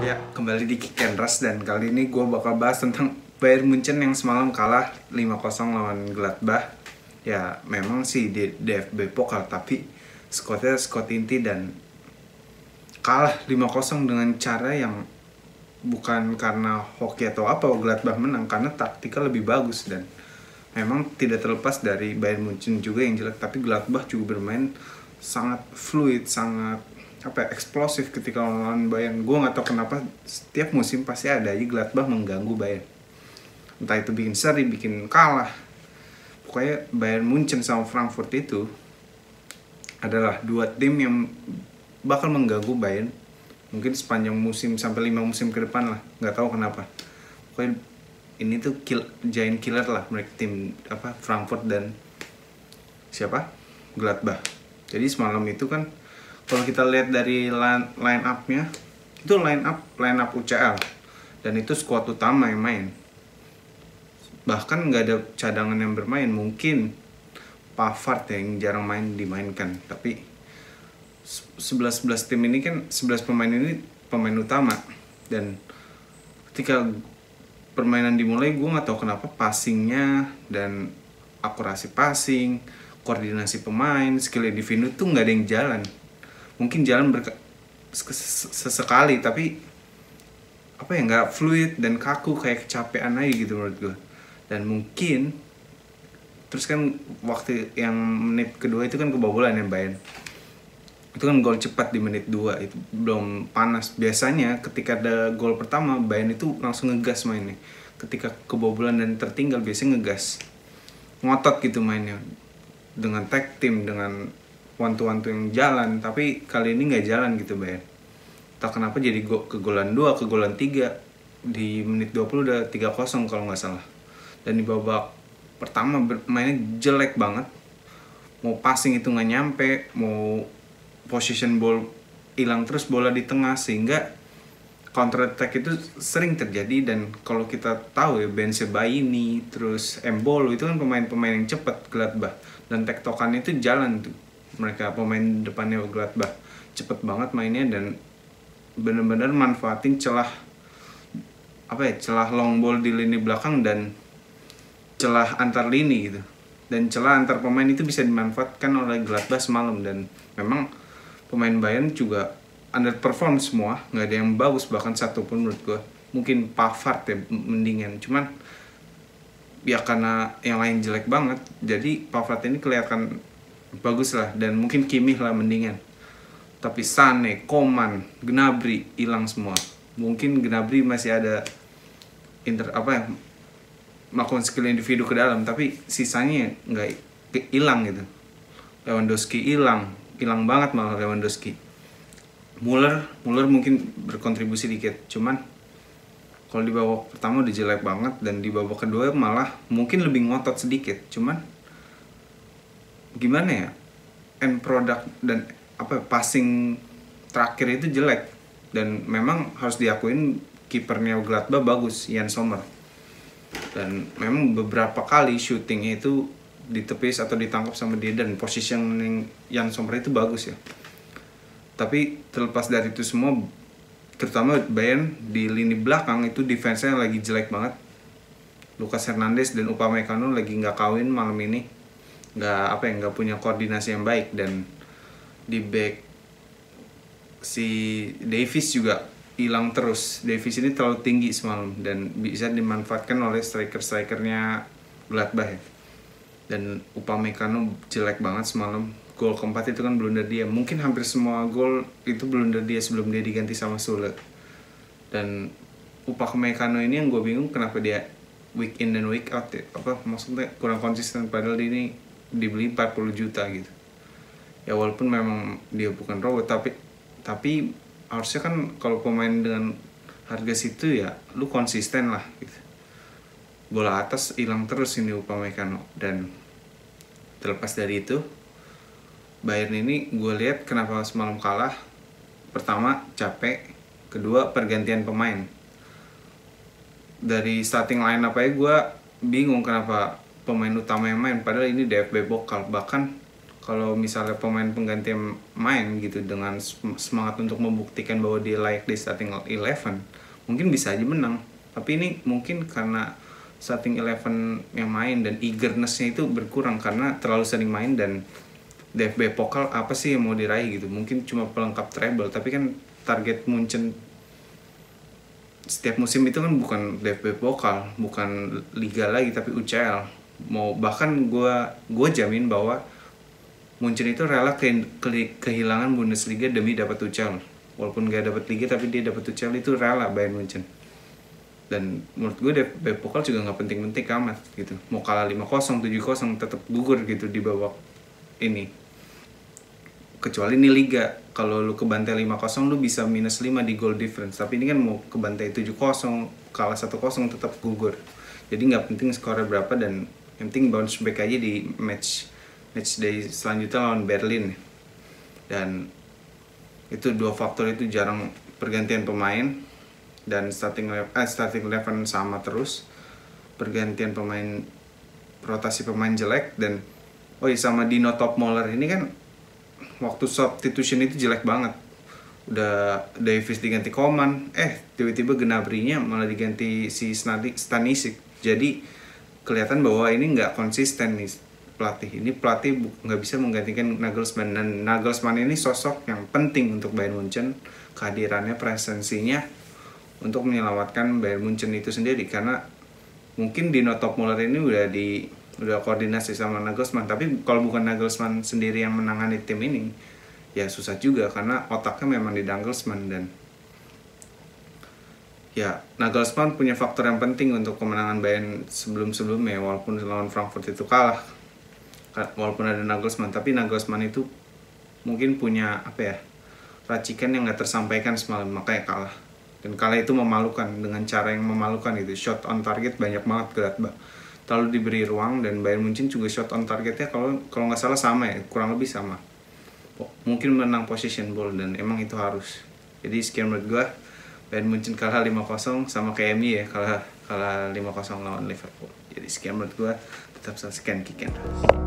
Ya, kembali di Kick and Rush dan kali ini gue bakal bahas tentang Bayern Munchen yang semalam kalah 5-0 lawan Gladbach. Ya, memang sih di DFB Pokal, tapi skuadnya skuad inti dan kalah 5-0 dengan cara yang bukan karena hoki atau apa Gladbach menang, karena taktiknya lebih bagus. Dan memang tidak terlepas dari Bayern Munchen juga yang jelek, tapi Gladbach juga bermain sangat fluid, sangat eksplosif ketika lawan Bayern. Gue nggak tahu kenapa setiap musim pasti ada aja Gladbach mengganggu Bayern, entah itu bikin seri, bikin kalah. Pokoknya Bayern Munchen sama Frankfurt itu adalah dua tim yang bakal mengganggu Bayern mungkin sepanjang musim sampai 5 musim ke depan lah, nggak tahu kenapa. Pokoknya ini tuh giant killer lah mereka, tim Frankfurt dan Gladbach. Jadi semalam itu kan kalau kita lihat dari line up-nya, itu line up UCL dan itu skuad utama yang main. Bahkan nggak ada cadangan yang bermain. Mungkin Pavard yang jarang dimainkan, tapi 11 tim ini kan 11 pemain ini pemain utama. Dan ketika permainan dimulai, gue nggak tahu kenapa passingnya dan akurasi passing, koordinasi pemain, skill individu tuh nggak ada yang jalan. Mungkin jalan sesekali, tapi nggak fluid dan kaku, kayak kecapean aja gitu menurut gue. Dan mungkin terus kan waktu yang menit kedua itu kan kebobolan ya Bayern. Itu kan gol cepat di menit 2, itu belum panas. Biasanya ketika ada gol pertama Bayern itu langsung ngegas mainnya. Ketika kebobolan dan tertinggal biasanya ngegas, ngotot gitu mainnya, dengan tag team, dengan one-to-one yang jalan. Tapi kali ini nggak jalan gitu Bayern. Tak kenapa jadi kegolan 2, kegolan 3 di menit 20 udah 3-0 kalau nggak salah. Dan di babak pertama mainnya jelek banget. Mau passing itu nggak nyampe, mau position ball hilang terus bola di tengah, sehingga counter attack itu sering terjadi. Dan kalau kita tahu ya, Bensebaini terus Embolo itu kan pemain-pemain yang cepat Gladbach, dan tektokannya itu jalan tuh. Mereka pemain depannya Gladbach cepet banget mainnya dan benar-benar manfaatin celah long ball di lini belakang dan celah antar lini gitu. Dan celah antar pemain itu bisa dimanfaatkan oleh Gladbach semalam. Dan memang pemain Bayern juga underperform semua, nggak ada yang bagus bahkan satu pun menurut gue. Mungkin Pavard ya mendingan, cuman ya karena yang lain jelek banget, jadi Pavard ini kelihatan bagus lah, dan mungkin Kimmich lah mendingan. Tapi Sané, Coman, Gnabry hilang semua. Mungkin Gnabry masih ada melakukan skill individu ke dalam, tapi sisanya nggak hilang gitu. Lewandowski hilang banget malah Lewandowski. Muller mungkin berkontribusi dikit, cuman kalau di babak pertama udah jelek banget, dan di babak kedua malah mungkin lebih ngotot sedikit. Cuman gimana ya, end product dan passing terakhir itu jelek. Dan memang harus diakuin kipernya Gladbach bagus, Jan Sommer. Dan memang beberapa kali shootingnya itu ditepis atau ditangkap sama dia, dan positioning Jan Sommer itu bagus ya. Tapi terlepas dari itu semua, terutama Bayern di lini belakang itu defense-nya lagi jelek banget. Lucas Hernandez dan Upamecano lagi nggak kawin malam ini, nggak punya koordinasi yang baik. Dan di back si Davies juga hilang terus. Davies ini terlalu tinggi semalam dan bisa dimanfaatkan oleh strikernya Gladbach ya. Dan Upamecano jelek banget semalam. Gol keempat itu kan blunder dia. Mungkin hampir semua gol itu blunder dia sebelum dia diganti sama Sule. Dan Upamecano ini yang gue bingung kenapa dia week in dan week out ya. Maksudnya kurang konsisten, padahal dia ini dibeli 40 juta gitu. Ya walaupun memang dia bukan robot, tapi harusnya kan kalau pemain dengan harga situ ya lu konsisten lah gitu. Bola atas hilang terus ini Upamecano. Dan terlepas dari itu, Bayern ini gue lihat kenapa semalam kalah. Pertama capek, kedua pergantian pemain. Dari starting line up aja gue bingung kenapa pemain utama yang main, padahal ini DFB Pokal. Bahkan kalau misalnya pemain pengganti main gitu dengan semangat untuk membuktikan bahwa dia layak di starting 11, mungkin bisa aja menang. Tapi ini mungkin karena starting 11 yang main dan eagerness-nya itu berkurang karena terlalu sering main, dan DFB Pokal apa sih yang mau diraih gitu. Mungkin cuma pelengkap treble, tapi kan target Munchen setiap musim itu kan bukan DFB Pokal, bukan liga lagi tapi UCL. Bahkan gue jamin bahwa Munchen itu rela kehilangan Bundesliga demi dapat UCL. Walaupun gak dapat liga tapi dia dapat UCL, itu rela Bayern Munchen. Dan menurut gue DFB Pokal juga gak penting-penting amat gitu. Mau kalah 5-0, 7-0 tetap gugur gitu di babak ini. Kecuali ini liga, kalau lu kebantai 5-0 lu bisa minus 5 di goal difference. Tapi ini kan mau kebantai 7-0, kalah 1-0 tetap gugur. Jadi gak penting skornya berapa, dan yang penting bounce back aja di match day selanjutnya lawan Berlin. Dan itu dua faktor itu jarang pergantian pemain, dan starting 11 sama terus, pergantian pemain, rotasi pemain jelek. Dan sama Dino Topmoller ini kan waktu substitution itu jelek banget. Udah Davis diganti Coman, tiba-tiba Gnabry-nya malah diganti si Stanisic. Jadi kelihatan bahwa ini nggak konsisten nih pelatih. Ini pelatih nggak bisa menggantikan Nagelsmann, dan Nagelsmann ini sosok yang penting untuk Bayern Munchen. Kehadirannya, presensinya untuk menyelamatkan Bayern Munchen itu sendiri, karena mungkin Dino Topmoller ini udah koordinasi sama Nagelsmann, tapi kalau bukan Nagelsmann sendiri yang menangani tim ini ya susah juga, karena otaknya memang di Nagelsmann. Dan ya Nagelsmann punya faktor yang penting untuk kemenangan Bayern sebelum-sebelumnya, walaupun lawan Frankfurt itu kalah walaupun ada Nagelsmann. Tapi Nagelsmann itu mungkin punya racikan yang gak tersampaikan semalam, makanya kalah. Dan kalah itu memalukan, dengan cara yang memalukan itu. Shot on target banyak banget Gladbach, terlalu diberi ruang. Dan Bayern Munchen juga shot on targetnya kalau nggak salah sama ya, kurang lebih sama. Mungkin menang position ball, dan emang itu harus. Jadi sekian menurut gue, Bayern Munchen kalah 5-0 sama kayak MU ya, kalah 5-0 lawan Liverpool. Jadi sekian menurut gue, tetap saksikan Kick and Rush.